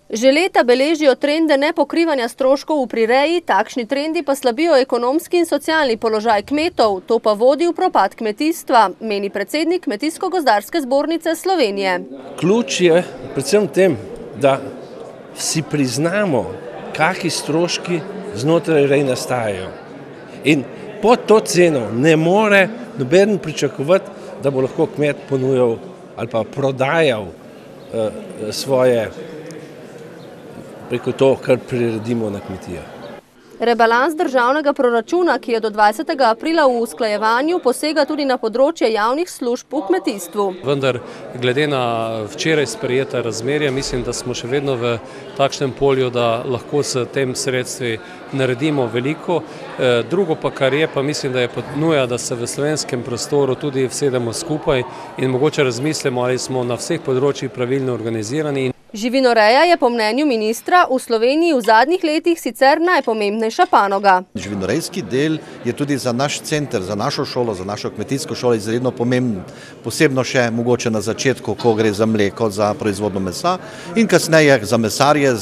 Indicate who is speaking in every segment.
Speaker 1: Že leta beležijo trende nepokrivanja stroškov v prireji, takšni trendi pa slabijo ekonomski in socialni položaj kmetov, to pa vodi v propad kmetijstva, meni predsednik Kmetijsko-gozdarske zbornice Slovenije.
Speaker 2: Ključ je predvsem v tem, da si priznamo, kakšni stroški znotraj rej nastajajo. In pod to ceno ne more noben pričakovati, da bo lahko kmet ponujal ali pa prodajal svoje preko to, kar priredimo na kmetijah.
Speaker 1: Rebalans državnega proračuna, ki je do 20. aprila v usklajevanju, posega tudi na področje javnih služb v kmetijstvu.
Speaker 3: Vendar, glede na včeraj sprejeta razmerja, mislim, da smo še vedno v takšnem polju, da lahko s tem sredstvi naredimo veliko. Drugo pa, kar je, pa mislim, da je nuja, da se v slovenskem prostoru tudi vsedemo skupaj in mogoče razmislimo, ali smo na vseh področjih pravilno organizirani.
Speaker 1: Živinoreja je po mnenju ministra v Sloveniji v zadnjih letih sicer najpomembnejša panoga.
Speaker 4: Živinorejski del je tudi za naš center, za našo šolo, za našo kmetijsko šolo izredno pomemben. Posebno še mogoče na začetku, ko gre za mleko, za proizvodno mesa in kasneje za mesarje,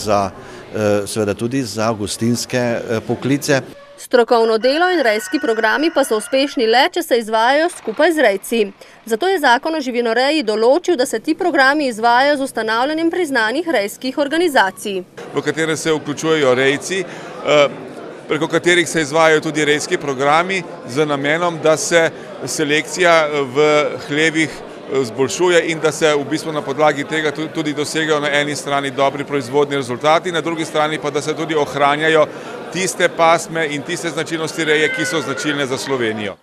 Speaker 4: seveda tudi za gostinske poklice.
Speaker 1: Strokovno delo in rejski programi pa so uspešni le, če se izvajajo skupaj z rejci. Zato je zakon o živinoreji določil, da se ti programi izvajajo z ustanavljanjem priznanih rejskih organizacij.
Speaker 5: V katere se vključujejo rejci, preko katerih se izvajajo tudi rejski programi z namenom, da se selekcija v hlevih zboljšuje in da se v bistvu na podlagi tega tudi dosegajo na eni strani dobri proizvodni rezultati, na drugi strani pa da se tudi ohranjajo tiste pasme in tiste značilnosti reje, ki so značilne za Slovenijo.